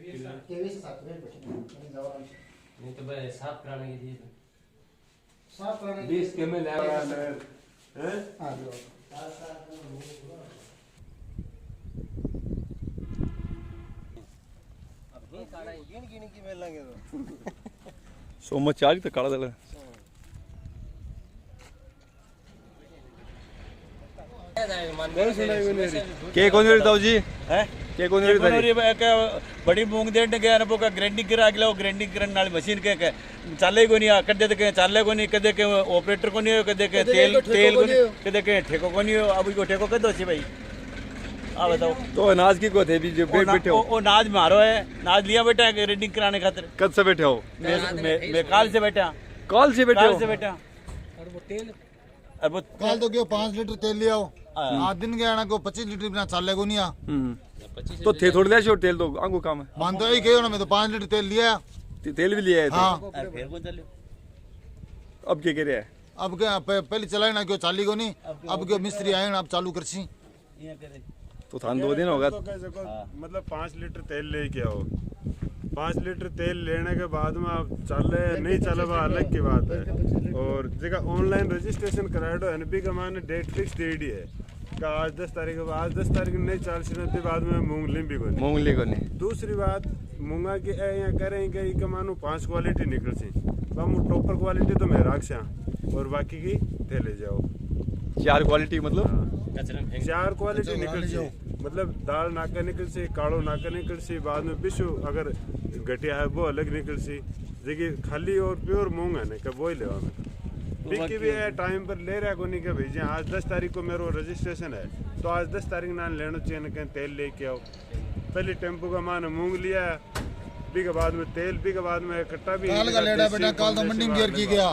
नहीं तो भाई साफ कराने के लिए साफ कराने 20 के में लगा हैं। सोमवार तो काला दल के कौन रहता जी है के कौन रहता बड़ी मूंग देट गया ना का ग्राइंडिंग करा गया ग्राइंडिंग करने वाली मशीन के चाले को नहीं कदे के चाले को नहीं कदे के ऑपरेटर को नहीं कदे के तेल तेल को नहीं कदे के ठेको को नहीं अब को ठेको कदो छी भाई आ बताओ तो अनाज की को थे भी जो बैठे हो ओ नाज मारो है नाज लिया बेटा है ग्राइंडिंग कराने खातिर कब से बैठे हो मैं काल से बैठा कॉल से बैठे हो और वो तेल अब वो काल तो क्यों 5 लीटर तेल लिया हो आज दिन गया ना को 25 लीटर बिना चाले को नहीं आ तो थे थोड़ी देर से तेल तो आंगू काम है मान तो यही कहो ना मैं तो 5 लीटर तेल लिया तेल भी लिया है हाँ फिर कौन चले अब क्या कह रहे हैं अब क्या पहले चलाए ना क्यों चाली को नहीं अब क्यों मिस्त्री आए ना अब चालू करसी तो थान 2 दिन होगा मतलब 5 लीटर तेल लेके आओ 5 लीटर तेल लेने के बाद में आप चले नहीं चले वो अलग की बात है। और जगह ऑनलाइन रजिस्ट्रेशन कराए तो एनपी का माने डेट फिक्स दे दी है का आज 10 तारीख आज 10 तारीख नहीं चल सकती बाद में मूंगली को नहीं। दूसरी बात मूंगा की यहाँ करेंगे कि मानो 5 क्वालिटी निकल सी टॉपर क्वालिटी तो मैं राख से और बाकी की थे ले जाओ 4 क्वालिटी मतलब 4 क्वालिटी निकल सी मतलब दाल नाका निकल सी काड़ो नाका निकल सी बाद में बिशु अगर घटिया है वो अलग निकल सी देखिए खाली और प्योर मूंग है ना कब वही ले बिकी भी है टाइम पर ले रहा है कोई नहीं कि भाई जी आज 10 तारीख को मेरा रजिस्ट्रेशन है तो आज 10 तारीख ना लेना चाहिए ना कहीं तेल लेके आओ पहले टेम्पो का मान मूंग लिया भी के बाद में तेल भी के बाद में कट्टा भी काल का लेड़ा बेटा काल तो मंडी में गिर की गया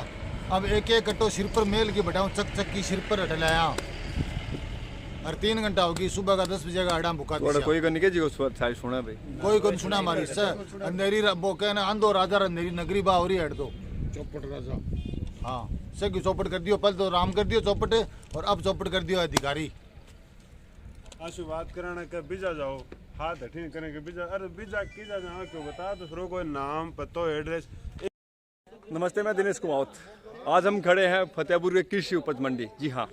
अब एक एक कट्टो सिर पर मेल के बैठाऊं चक चक की सिर पर हटलाया और 3 घंटा होगी सुबह का 10 बजे का अड़ा भुका दिया कोई को निके जी उस पर साइड सुना भाई कोई को सुना हमारी सर अंधेरी वो कहना आंधो राजा अंधेरी नगरी बा हो रही हट दो चौपट राजा हाँ सब चौपट कर दियो पहले तो राम कर दियो चौपट और अब चौपट कर दियो अधिकारी आशु बात कराना के बीजा जाओ हाथ हठी करने के बीजा अरे बीजा की जा जहाँ क्यों बता तो फिर कोई नाम पतो एड्रेस। नमस्ते मैं दिनेश कुमावत आज हम खड़े हैं फतेहपुर के कृषि उपज मंडी। जी हाँ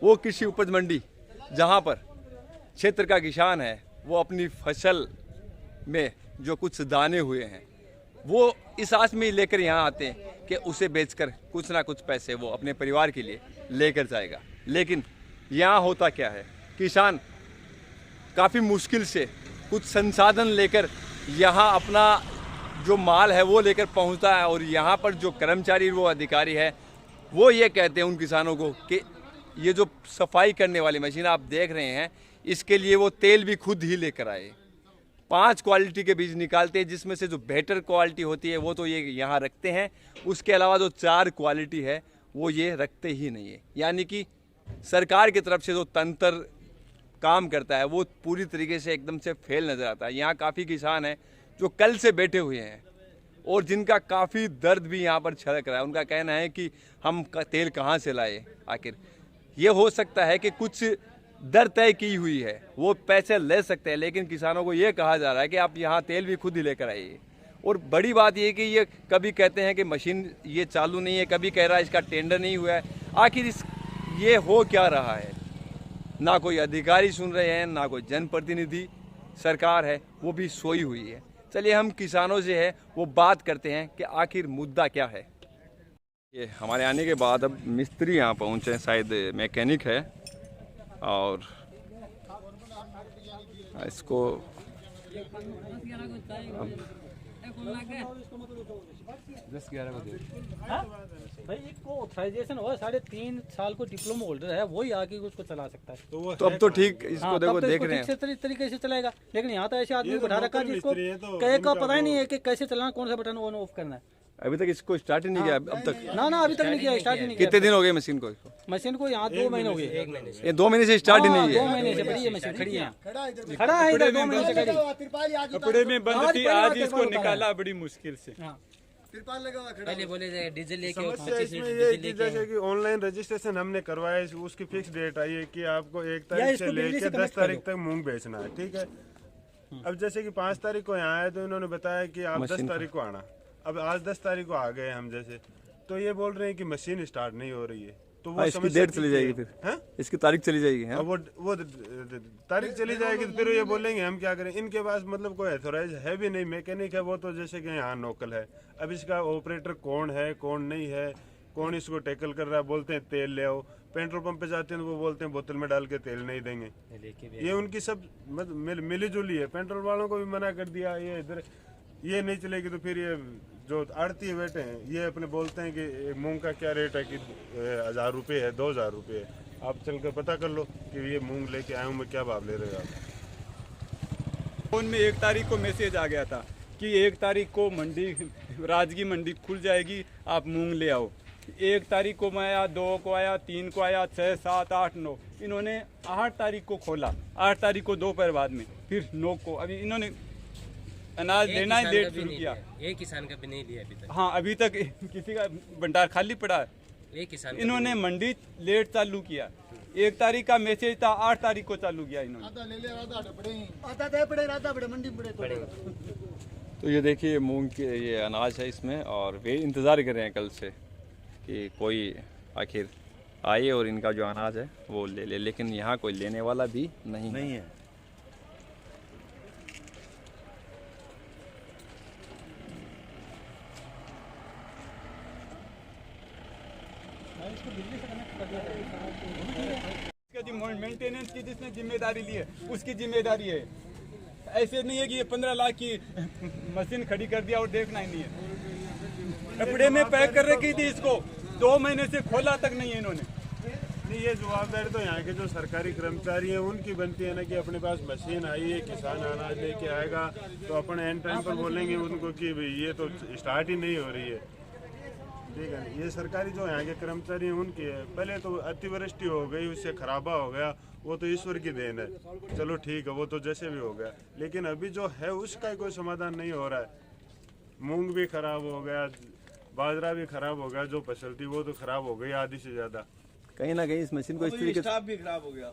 वो कृषि उपज मंडी जहाँ पर क्षेत्र का किसान है वो अपनी फसल में जो कुछ दाने हुए हैं वो इस आस में लेकर यहाँ आते हैं कि उसे बेचकर कुछ ना कुछ पैसे वो अपने परिवार के लिए लेकर जाएगा। लेकिन यहाँ होता क्या है किसान काफ़ी मुश्किल से कुछ संसाधन लेकर यहाँ अपना जो माल है वो लेकर पहुँचता है और यहाँ पर जो कर्मचारी वो अधिकारी है वो ये कहते हैं उन किसानों को कि ये जो सफाई करने वाली मशीन आप देख रहे हैं इसके लिए वो तेल भी खुद ही लेकर आए। 5 क्वालिटी के बीज निकालते हैं जिसमें से जो बेटर क्वालिटी होती है वो तो ये यहाँ रखते हैं उसके अलावा जो 4 क्वालिटी है वो ये रखते ही नहीं है। यानी कि सरकार की तरफ से जो तंत्र काम करता है वो पूरी तरीके से एकदम से फेल नज़र आता है। यहाँ काफ़ी किसान हैं जो कल से बैठे हुए हैं और जिनका काफ़ी दर्द भी यहाँ पर छलक रहा है। उनका कहना है कि हम तेल कहाँ से लाए आखिर। ये हो सकता है कि कुछ दर तय की हुई है वो पैसे ले सकते हैं लेकिन किसानों को ये कहा जा रहा है कि आप यहाँ तेल भी खुद ही लेकर आइए। और बड़ी बात ये कि ये कभी कहते हैं कि मशीन ये चालू नहीं है कभी कह रहा है इसका टेंडर नहीं हुआ है। आखिर ये हो क्या रहा है ना कोई अधिकारी सुन रहे हैं ना कोई जनप्रतिनिधि। सरकार है वो भी सोई हुई है। चलिए हम किसानों से है वो बात करते हैं कि आखिर मुद्दा क्या है। ये हमारे आने के बाद अब मिस्त्री यहाँ पहुँचे शायद मैकेनिक है और इसको भाई इसको ऑथराइजेशन हो 3.5 साल को डिप्लोमा होल्डर है वही आके उसको चला सकता है। तो अब तो ठीक इसको हाँ, देखो तो देख रहे हैं तरीके से चलाएगा। लेकिन यहाँ तो ऐसे आदमी बैठा रखा है जिसको कहे का पता ही नहीं है कि कैसे चलाना कौन सा बटन ऑन ऑफ करना है। अभी तक इसको स्टार्ट ही नहीं किया अब तक ना अभी तक नहीं किया स्टार्ट ही नहीं किया। कितने दिन हो गए मशीन को मशीन को यहाँ 2 महीने हो गए। ये 2 महीने से स्टार्ट ही नहीं 2 है। महीने से बड़ी है मशीन खड़ी है खड़ा है इधर 2 महीने से खड़ी कपड़े में बंद थी आज इसको निकाला बड़ी मुश्किल से। पहले बोले जाए डीजल लेके आओ, समस्या 25 इसमें लीटर ये डीजल कि लेके आओ। जैसे कि ऑनलाइन रजिस्ट्रेशन हमने करवाया है उसकी फिक्स डेट आई है कि आपको 1 या तारीख इसको से बिजली से लेकर कनेक्ट 10 कर तारीख दो। तक मूंग बेचना है। ठीक है अब जैसे कि 5 तारीख को यहाँ आए तो इन्होंने बताया कि आप 10 तारीख को आना। अब आज 10 तारीख को आ गए हम जैसे, तो ये बोल रहे हैं कि मशीन स्टार्ट नहीं हो रही है, तो वो इसकी डेट चली जाएगी फिर, हैं? इसकी तारीख चली जाएगी। अब वो तारीख चली जाएगी तो फिर ये बोलेंगे हम क्या करें। इनके पास मतलब कोई ऑथोराइज है भी नहीं, मैकेनिक है वो तो जैसे कि यहाँ नोकल है। अब इसका ऑपरेटर कौन है कौन नहीं है, कौन इसको टैकल कर रहा है। बोलते हैं तेल ले आओ, पेट्रोल पंप पे जाते हैं तो वो बोलते हैं बोतल में डाल के तेल नहीं देंगे। ये उनकी सब मिली जुली है। पेट्रोल वालों को भी मना कर दिया, ये इधर ये नहीं चलेगी तो फिर ये जो आड़ती बैठे हैं ये अपने बोलते हैं कि मूंग का क्या रेट है कि 1000 रुपये है 2000 रुपये है। आप चल कर पता कर लो कि ये मूंग लेके आए हूँ मैं, क्या भाव ले रहे हो आप। फोन में 1 तारीख को मैसेज आ गया था कि 1 तारीख को मंडी राजगी मंडी खुल जाएगी, आप मूंग ले आओ। 1 तारीख को मैं आया, 2 को आया, 3 को आया, 6, 7, 8, 9। इन्होंने 8 तारीख को खोला, 8 तारीख को दोपहर बाद में, फिर 9 को अभी इन्होंने अनाज लेना ही लेट शुरू किया। एक किसान का भी नहीं लिया अभी तक। हाँ, अभी तक किसी का भंडार खाली पड़ा है। एक किसान इन्होंने मंडी लेट चालू किया। 1 तारीख का मैसेज था, 8 तारीख को चालू किया इन्होंने। तो ये देखिए मूंग के ये अनाज है इसमें, और वे इंतज़ार कर रहे हैं कल से कि कोई आखिर आए और इनका जो अनाज है वो ले ले, लेकिन यहाँ कोई लेने वाला भी नहीं है। मेंटेनेंस की जिसने जिम्मेदारी ली है उसकी जिम्मेदारी है। ऐसे नहीं है कि ये 15 लाख की मशीन खड़ी कर दिया और देखना ही नहीं है। कपड़े में पैक कर रखी थी इसको, 2 महीने से खोला तक नहीं है इन्होंने। नहीं, ये जवाबदारी तो यहाँ के जो सरकारी कर्मचारी हैं उनकी बनती है ना कि अपने पास मशीन आई है, किसान अनाज लेके आएगा तो अपने एंड टाइम पर बोलेंगे उनको कि भाई ये तो स्टार्ट ही नहीं हो रही है। ठीक है, ये सरकारी जो यहाँ के कर्मचारी हैं उनकी है। पहले तो अतिवृष्टि हो गई, उससे खराबा हो गया, वो तो ईश्वर की देन है, चलो ठीक है, वो तो जैसे भी हो गया। लेकिन अभी जो है उसका कोई समाधान नहीं हो रहा है। मूंग भी खराब हो गया, बाजरा भी खराब हो गया, जो फसल थी वो तो खराब हो गई आधी से ज़्यादा। कहीं ना कहीं इस मशीन को इस तरीके से भी खराब हो गया।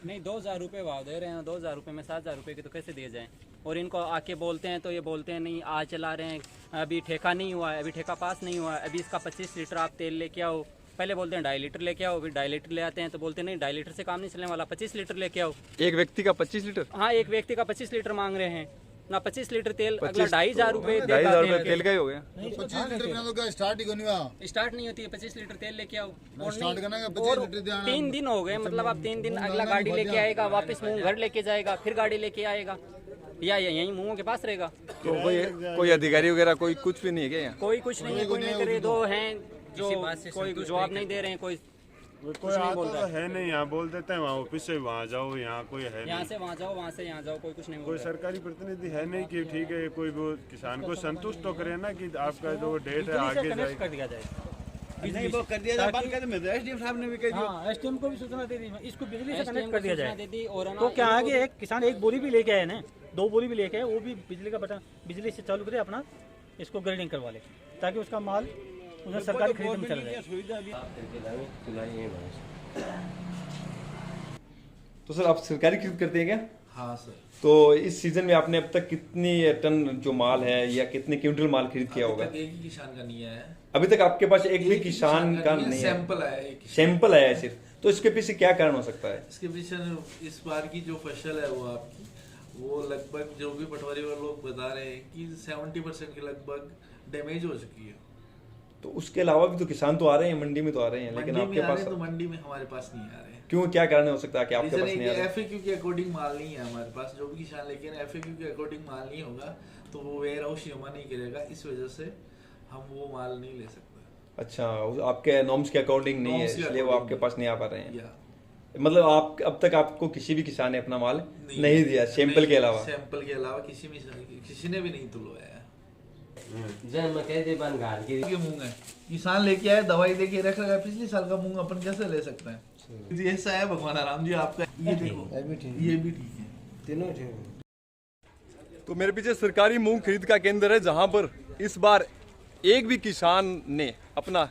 नहीं, 2000 रुपये भाव दे रहे हैं, 2000 रुपये में 7000 रुपये की तो कैसे दिए जाएं। और इनको आके बोलते हैं तो ये बोलते हैं नहीं आज चला रहे हैं, अभी ठेका नहीं हुआ है, अभी ठेका पास नहीं हुआ है, अभी इसका 25 लीटर आप तेल लेके आओ। पहले बोलते हैं 2.5 लीटर लेके आओ, फिर 2.5 लीटर ले आते हैं तो बोलते हैं नहीं 2.5 लीटर से काम नहीं चलने वाला, 25 लीटर लेके आओ। एक व्यक्ति का 25 लीटर? हाँ, एक व्यक्ति का 25 लीटर मांग रहे हैं ना, 25 लीटर तेल, अगला 2500 रुपये 2500 रुपये तेल का ही हो गया। 25 लीटर बिना तो क्या स्टार्ट ही नहीं हुआ। स्टार्ट नहीं होती है, 25 लीटर तेल लेके आओ। और स्टार्ट करना है 25 लीटर देना। 3 दिन हो गए, मतलब आप 3 दिन अगला गाड़ी लेके आएगा, वापस मूंग घर लेके जाएगा, फिर गाड़ी लेके आएगा, या यहीं मुंह के पास रहेगा। तो कोई अधिकारी वगैरह कोई कुछ भी नहीं है क्या यहाँ? कोई कुछ नहीं है, कोई नहीं करे। 2 हैं जो कोई जवाब नहीं दे रहे हैं, कोई आता तो है नहीं। यहाँ बोल देते हैं वहाँ ऑफिस से वहाँ जाओ, यहाँ कोई है यहाँ से वहाँ जाओ, वहाँ से यहाँ जाओ, कोई कुछ नहीं। कोई सरकारी प्रतिनिधि है नहीं कि ठीक है कोई वो किसान को संतुष्ट तो करे ना कि आपका जो डेट है आगे जाए कर दिया जाए। नहीं, वो कर दिया जाए, बंद कर दिया। एसडीएम साहब ने भी कह दिया। हाँ, एसडीएम को भी सूचना दे दी, इसको बिजली से कनेक्ट कर दिया जाए। तो क्या है कि एक किसान एक बोरी भी लेके आए ना, 2 बोरी भी लेके आए, वो भी बिजली का बटन बिजली से चालू करे अपना, इसको ग्रेडिंग करवा ले, ताकि उसका माल उन्हें सरकारी खरीद में चला जाए। तो सर आप सरकारी खरीद करते हैं क्या? हाँ सर। तो इस सीजन में आपने अब तक कितनी टन जो माल है या कितने क्विंटल माल खरीद किया होगा? एक ही किसान का नहीं आया है अभी तक आपके पास एक भी किसान का नहीं है? सैंपल आया है। सैंपल आया है सिर्फ? तो इसके पीछे क्या कारण हो सकता है? इसके पीछे इस बार की जो फसल है वो आपकी वो लगभग जो भी पटवारी वाले लोग बता रहे हैं कि 70% के लगभग डैमेज हो चुकी है। तो उसके अलावा भी तो किसान तो आ रहे हैं, मंडी में तो आ रहे हैं, लेकिन आपके पास तो मंडी में हमारे पास नहीं आ रहे हैं। क्यों, क्या कारण हो सकता है कि आपके पास नहीं आ रहे? एफएक्यू के अकॉर्डिंग माल नहीं है हमारे पास। जो भी किसान लेकिन एफएक्यू के अकॉर्डिंग माल नहीं होगा तो वो वेयर हाउस जमा नहीं करेगा, इस वजह से हम वो माल नहीं ले सकते। अच्छा, आपके नॉर्म्स के अकॉर्डिंग नहीं है, इसलिए वो आपके पास नहीं आ पा रहे हैं। मतलब आप अब तक आपको किसी भी किसान ने अपना माल नहीं दिया सैंपल के अलावा? सैंपल के अलावा किसी ने भी नहीं तुलवाया। ये मूंग है, किसान लेके आए, दवाई देके रख रखा है, पिछले साल का मूंग अपन कैसे ले सकते हैं? जी ऐसा है भगवान आराम जी आपका, ये देखो ये भी ठीक है, तीनों ठीक। तो मेरे पीछे सरकारी मूंग खरीद का केंद्र है, जहां पर इस बार एक भी किसान ने अपना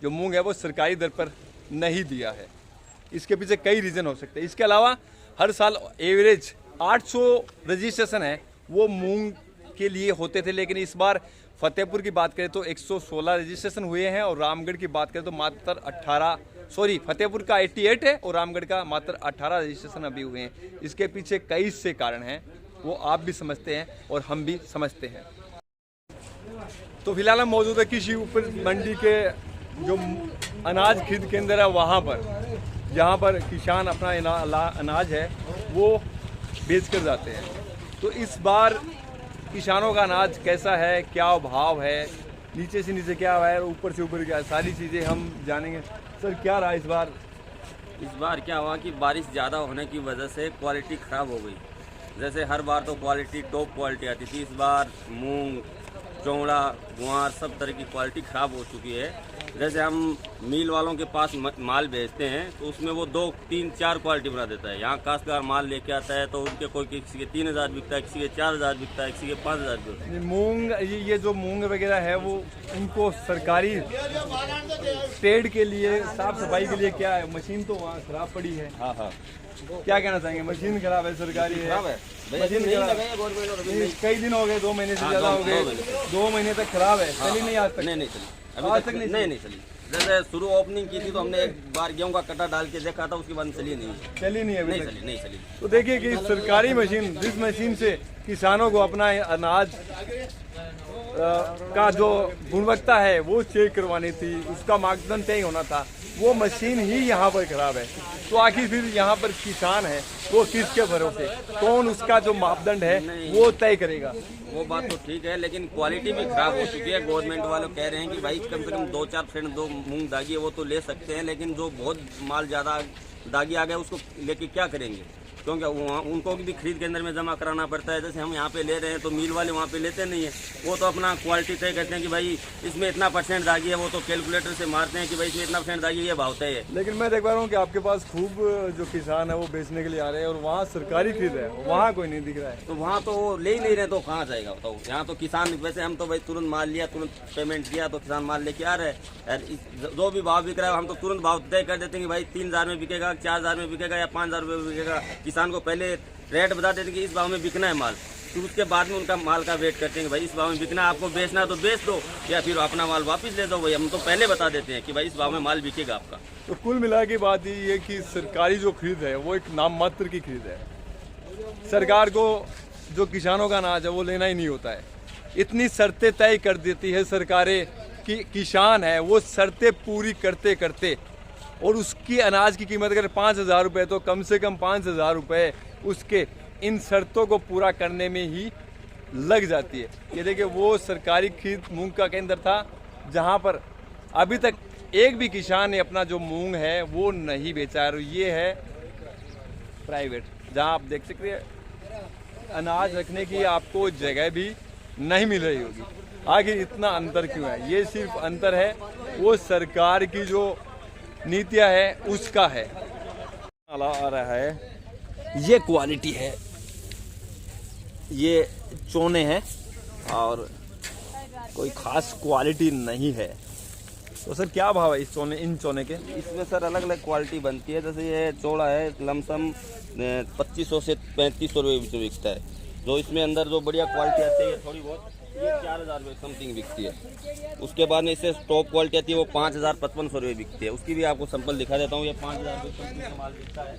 जो मूंग है वो सरकारी दर पर नहीं दिया है। इसके पीछे कई रीज़न हो सकते हैं। इसके अलावा हर साल एवरेज 800 रजिस्ट्रेशन है वो मूंग के लिए होते थे, लेकिन इस बार फतेहपुर की बात करें तो 116 रजिस्ट्रेशन हुए हैं और रामगढ़ की बात करें तो मात्र 18, सॉरी फतेहपुर का 88 है और रामगढ़ का मात्र 18 रजिस्ट्रेशन अभी हुए हैं। इसके पीछे कई से कारण हैं, वो आप भी समझते हैं और हम भी समझते हैं। तो फिलहाल हम मौजूद है कृषि उपज मंडी के जो अनाज खरीद केंद्र है वहाँ पर, जहाँ पर किसान अपना अनाज है वो बेच कर जाते हैं। तो इस बार किसानों का अनाज कैसा है, क्या भाव है, नीचे से नीचे क्या है, ऊपर से ऊपर क्या है, सारी चीज़ें हम जानेंगे। सर क्या रहा इस बार क्या हुआ कि बारिश ज़्यादा होने की वजह से क्वालिटी ख़राब हो गई। जैसे हर बार तो क्वालिटी टॉप क्वालिटी आती थी, इस बार मूंग, चौड़ा, गुआर सब तरह की क्वालिटी ख़राब हो चुकी है। जैसे हम मिल वालों के पास माल भेजते हैं तो उसमें वो 2, 3, 4 क्वालिटी बना देता है। यहाँ काश्तकार माल लेके आता है तो उनके कोई किसी के 3000 बिकता है, किसी के 4000 बिकता है, किसी के 5000 बिकता है। मूंग, ये जो मूंग वगैरह है वो इनको सरकारी ट्रेड के लिए, साफ सफाई के लिए क्या है, मशीन तो वहाँ खराब पड़ी है। हाँ हाँ, क्या कहना चाहेंगे? मशीन खराब है, सरकारी है, खराब है, मशीन कई दिन हो गए, 2 महीने से ज़्यादा हो गए, 2 महीने तक खराब है, चली नहीं आज तक? नहीं चली, आज तक नहीं चली। जैसे शुरू ओपनिंग की थी तो हमने एक बार गेहूं का कट्टा डाल के देखा था, उसके बाद चली नहीं अभी तक। नहीं चली। तो देखिए कि सरकारी मशीन, जिस मशीन से किसानों को अपना अनाज का जो गुणवत्ता है वो चेक करवानी थी, उसका मापदंड तय होना था, वो मशीन ही यहाँ पर खराब है। तो आखिर फिर यहाँ पर किसान है वो किसके भरोसे, कौन उसका जो मापदंड है वो तय करेगा? वो बात तो ठीक है, लेकिन क्वालिटी भी खराब हो चुकी है। गवर्नमेंट वाले कह रहे हैं कि भाई कम से कम 2-4% दो मूंग दागी है वो तो ले सकते हैं, लेकिन जो बहुत माल ज़्यादा दागी आ गया उसको लेके क्या करेंगे? क्योंकि उनको भी खरीद केंद्र में जमा कराना पड़ता है। जैसे हम यहाँ पे ले रहे हैं तो मिल वाले वहाँ पे लेते नहीं है, वो तो अपना क्वालिटी तय करते हैं कि भाई इसमें इतना % दागी है, वो तो कैलकुलेटर से मारते हैं कि भाई इसमें इतना % दागी है, ये भाव तय है। लेकिन मैं देख पा रहा हूँ कि आपके पास खूब जो किसान है वो बेचने के लिए आ रहे हैं और वहाँ सरकारी खरीद है, वहाँ कोई नहीं दिख रहा है। तो वहाँ तो वो ले ही नहीं रहे तो कहाँ जाएगा बताओ? यहाँ तो किसान, वैसे हम तो भाई तुरंत माल लिया, तुरंत पेमेंट किया तो किसान माल लेके आ रहे हैं। जो भी भाव बिक रहा है हम तो तुरंत भाव तय कर देते हैं कि भाई 3000 में बिकेगा, 4000 में बिकेगा या 5000 में बिकेगा। किसान को पहले रेट बता देते हैं कि इस भाव में बिकना है माल, फिर उसके बाद में उनका माल का वेट करते हैं कि भाई इस भाव में बिकना है, आपको बेचना है तो बेच दो या फिर अपना माल वापस ले दो। भाई हम तो पहले बता देते हैं कि भाई इस भाव में माल बिकेगा आपका। तो कुल मिला के बात ये कि सरकारी जो खरीद है वो एक नाम मात्र की खरीद है। सरकार को जो किसानों का अनाज है वो लेना ही नहीं होता है। इतनी शर्तें तय कर देती है सरकारें कि किसान है वो शर्तें पूरी करते करते, और उसकी अनाज की कीमत अगर 5000 रुपये तो कम से कम 5000 रुपये उसके इन शर्तों को पूरा करने में ही लग जाती है। ये देखिए वो सरकारी खरीद मूंग का केंद्र था जहां पर अभी तक एक भी किसान ने अपना जो मूंग है वो नहीं बेचा है। ये है प्राइवेट, जहां आप देख सकते हैं अनाज रखने की आपको जगह भी नहीं मिल रही होगी। आखिर इतना अंतर क्यों है? ये सिर्फ अंतर है वो सरकार की जो नीतियां है उसका है। आ रहा है, ये क्वालिटी है, ये चोने हैं और कोई खास क्वालिटी नहीं है। तो सर क्या भाव है इस चोने, इन चोने के? इसमें सर अलग अलग क्वालिटी बनती है। जैसे ये चौड़ा है लमसम 2500 से 3500 रुपये बीच में बिकता है। जो इसमें अंदर जो बढ़िया क्वालिटी आती है थोड़ी बहुत, ये 4000 रुपये समथिंग बिकती है। उसके बाद में इससे टॉप क्वालिटी आती है वो 5500 रुपये बिकती है। उसकी भी आपको सैंपल दिखा देता हूँ। ये 5000 रुपये समथिंग का माल बिकता है।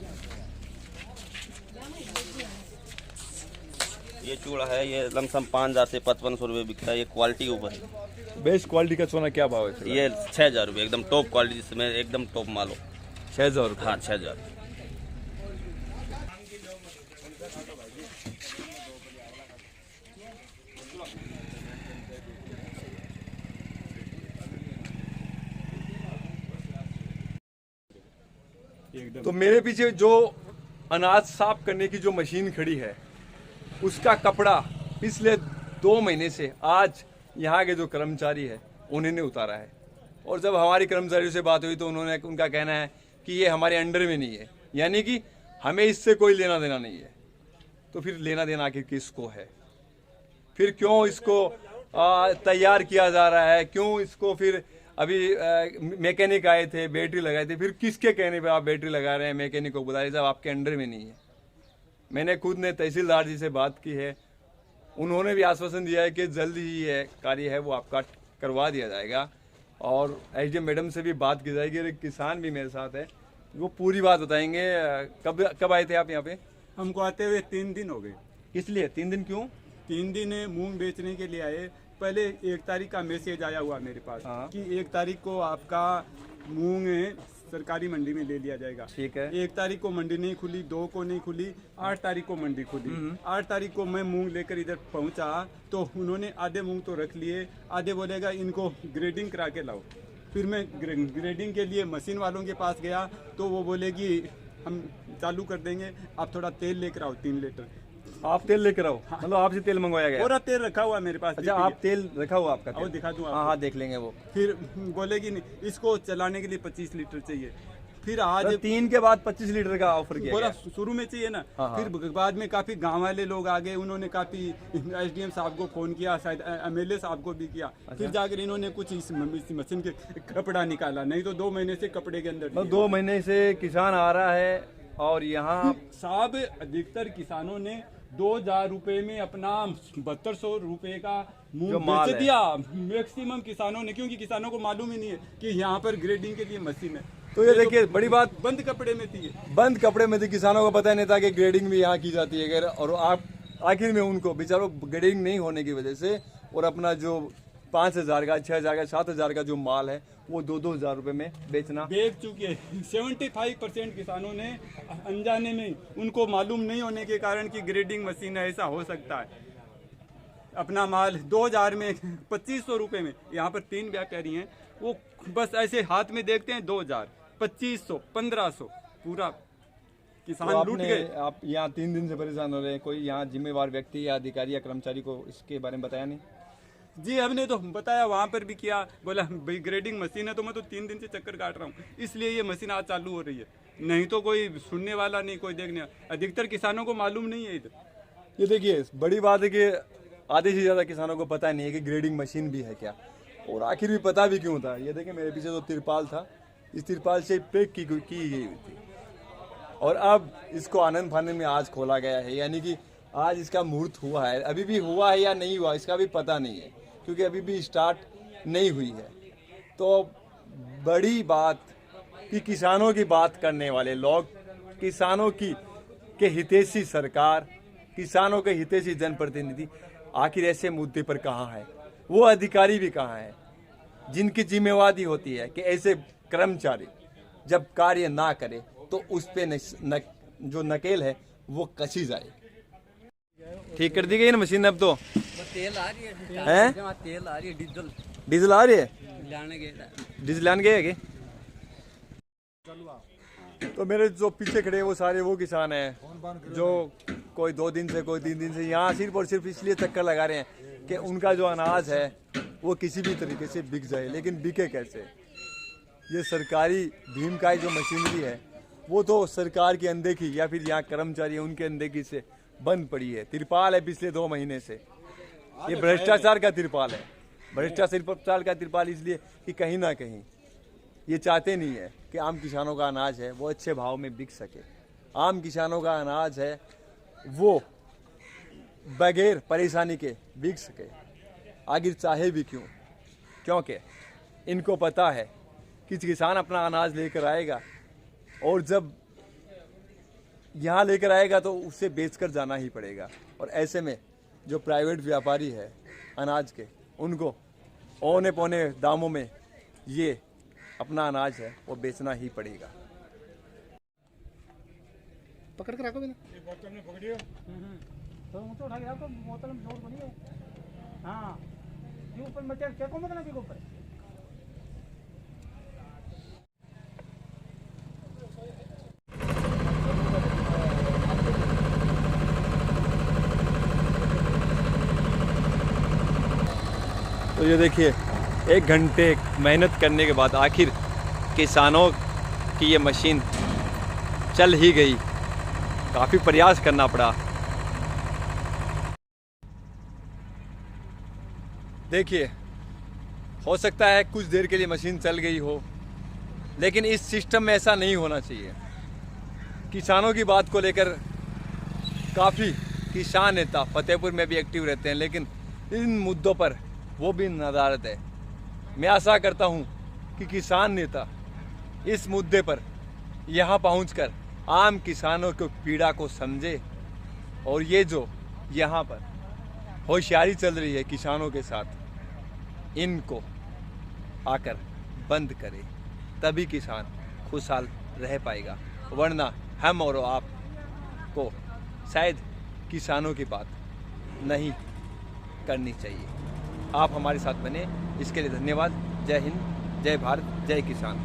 ये चूड़ा है, ये लमसम 5000 से 5500 रुपये बिकता है। ये क्वालिटी के ऊपर है। बेस्ट क्वालिटी का चोना क्या भाव है? ये 6000 रुपये, एकदम टॉप क्वालिटी जिसमें एकदम टॉप माल हो। 6000 रुपये? हाँ 6000। तो मेरे पीछे जो अनाज साफ करने की जो मशीन खड़ी है उसका कपड़ा पिछले 2 महीने से आज यहाँ के जो कर्मचारी है उन्होंने उतारा है। और जब हमारी कर्मचारियों से बात हुई तो उनका कहना है कि ये हमारे अंडर में नहीं है, यानी कि हमें इससे कोई लेना देना नहीं है। तो फिर लेना देना आखिर किसको है? फिर क्यों इसको तैयार किया जा रहा है? क्यों इसको फिर अभी मैकेनिक आए थे, बैटरी लगाए थे, फिर किसके कहने पे आप बैटरी लगा रहे हैं? मैकेनिक को बता रहे साहब आपके अंडर में नहीं है। मैंने खुद ने तहसीलदार जी से बात की है, उन्होंने भी आश्वासन दिया है कि जल्द ही ये कार्य है वो आपका करवा दिया जाएगा। और एसडीएम मैडम से भी बात की जाएगी। और किसान भी मेरे साथ है, वो पूरी बात बताएंगे। कब आए थे आप यहाँ पे? हमको आते हुए 3 दिन हो गए। किस लिए 3 दिन? क्यों 3 दिन मूंग बेचने के लिए आए। पहले 1 तारीख का मैसेज आया हुआ मेरे पास कि 1 तारीख को आपका मूंग सरकारी मंडी में ले लिया जाएगा। ठीक है। 1 तारीख को मंडी नहीं खुली, 2 को नहीं खुली, 8 तारीख को मंडी खुली। 8 तारीख को मैं मूंग लेकर इधर पहुंचा तो उन्होंने आधे मूंग तो रख लिए, आधे बोलेगा इनको ग्रेडिंग करा के लाओ। फिर मैं ग्रेडिंग के लिए मशीन वालों के पास गया तो वो बोलेगी हम चालू कर देंगे, आप थोड़ा तेल लेकर आओ 3 लीटर। आप तेल लेकर आओ? मतलब आपसे तेल मंगवाया गया? पूरा तेल रखा हुआ मेरे पास। अच्छा, आप तेल रखा हुआ आपका? वो दिखा दूं? हाँ, देख लेंगे वो। फिर बोलेगी नहीं, इसको चलाने के लिए 25 लीटर चाहिए। फिर आज 3 के बाद 25 लीटर का ऑफर किया बोला गया। शुरू में चाहिए ना। हाँ। फिर बाद में काफी गांव वाले लोग आ गए, उन्होंने काफी एसडीएम साहब को फोन किया, शायद एमएलए साहब को भी किया। फिर जाकर इन्होंने कुछ इस मशीन के कपड़ा निकाला, नहीं तो 2 महीने से कपड़े के अंदर 2 महीने से किसान आ रहा है। और यहाँ साहब अधिकतर किसानों ने 2000 रुपए में अपना 7200 रुपए का मूंग बेच दिया। मैक्सिमम किसानों ने, क्योंकि किसानों को मालूम ही नहीं है कि यहाँ पर ग्रेडिंग के लिए मशीन है। तो ये देखिए बड़ी बात, बंद कपड़े में थी। बंद कपड़े में थी, किसानों को पता नहीं था कि ग्रेडिंग भी यहाँ की जाती है। और आप आखिर में उनको बेचारों ग्रेडिंग नहीं होने की वजह से और अपना जो 5000 का, 6000 का, 7000 का जो माल है वो 2-2 हज़ार रुपए में बेच चुके हैं। 75% किसानों ने अनजाने में, उनको मालूम नहीं होने के कारण कि ग्रेडिंग मशीन ऐसा हो सकता है, अपना माल 2000 में 2500 रुपए में। यहाँ पर 3 व्यापारी हैं, वो बस ऐसे हाथ में देखते हैं 2000, 2500, 1500, पूरा किसान तो लूट गए। आप यहाँ 3 दिन से परेशान हो रहे हैं, कोई यहाँ जिम्मेवार व्यक्ति या अधिकारी या कर्मचारी को इसके बारे में बताया नहीं? जी हमने तो बताया, वहाँ पर भी किया, बोला भाई ग्रेडिंग मशीन है। तो मैं तो 3 दिन से चक्कर काट रहा हूँ, इसलिए ये मशीन आज चालू हो रही है, नहीं तो कोई सुनने वाला नहीं, कोई देखने। अधिकतर किसानों को मालूम नहीं है इधर। ये देखिए बड़ी बात है कि आधे से ज़्यादा किसानों को पता नहीं है कि ग्रेडिंग मशीन भी है क्या, और आखिर भी पता भी क्यों था। ये देखिए मेरे पीछे तो तिरपाल था, इस तिरपाल से पैक की गई हुई थी, और अब इसको आनंद फानंद में आज खोला गया है। यानी कि आज इसका मुहूर्त हुआ है, अभी भी हुआ है या नहीं हुआ इसका भी पता नहीं है, क्योंकि अभी भी स्टार्ट नहीं हुई है। तो बड़ी बात कि किसानों की बात करने वाले लोग, किसानों की के हितैषी सरकार, किसानों के हितैषी जनप्रतिनिधि आखिर ऐसे मुद्दे पर कहाँ है? वो अधिकारी भी कहाँ है जिनकी जिम्मेवारी होती है कि ऐसे कर्मचारी जब कार्य ना करे तो उस पे जो नकेल है वो कसी जाए। ठीक कर दी गई ना मशीन अब तो? तेल आ रही है, तेल आ रही है, डीजल आ रही है, डीजल लाने गए कि? तो मेरे जो पीछे खड़े हैं वो सारे वो किसान हैं जो कोई 2 दिन से, कोई 3 दिन से यहाँ सिर्फ और सिर्फ इसलिए चक्कर लगा रहे हैं कि उनका जो अनाज है वो किसी भी तरीके से बिक जाए। लेकिन बिके कैसे? ये सरकारी भीम का जो मशीनरी है वो तो सरकार की अनदेखी या फिर यहाँ कर्मचारी है उनके अनदेखी से बंद पड़ी है। तिरपाल है पिछले 2 महीने से, ये भ्रष्टाचार का तिरपाल है। भ्रष्टाचार का तिरपाल इसलिए कि कहीं ना कहीं ये चाहते नहीं है कि आम किसानों का अनाज है वो अच्छे भाव में बिक सके। आम किसानों का अनाज है वो बगैर परेशानी के बिक सके, आखिर चाहे भी क्यों? क्योंकि इनको पता है कि किसान अपना अनाज लेकर आएगा और जब यहाँ लेकर आएगा तो उसे बेचकर जाना ही पड़ेगा। और ऐसे में जो प्राइवेट व्यापारी है अनाज के, उनको औने पौने दामों में ये अपना अनाज है वो बेचना ही पड़ेगा। पकड़ कर रखो बोतल में पकड़ियो, तो उठा के आपको बोतल में जोर बनी है। हाँ, ये ऊपर मटेरियल फेंको मत ना, के ऊपर। तो ये देखिए 1 घंटे मेहनत करने के बाद आखिर किसानों की ये मशीन चल ही गई। काफ़ी प्रयास करना पड़ा। देखिए हो सकता है कुछ देर के लिए मशीन चल गई हो, लेकिन इस सिस्टम में ऐसा नहीं होना चाहिए। किसानों की बात को लेकर काफ़ी किसान नेता फतेहपुर में भी एक्टिव रहते हैं, लेकिन इन मुद्दों पर वो भी नदारत है। मैं आशा करता हूँ कि किसान नेता इस मुद्दे पर यहाँ पहुँचकर आम किसानों की पीड़ा को समझे और ये जो यहाँ पर होशियारी चल रही है किसानों के साथ, इनको आकर बंद करे, तभी किसान खुशहाल रह पाएगा। वरना हम और आप को शायद किसानों की बात नहीं करनी चाहिए। आप हमारे साथ बने, इसके लिए धन्यवाद। जय हिंद, जय भारत, जय किसान।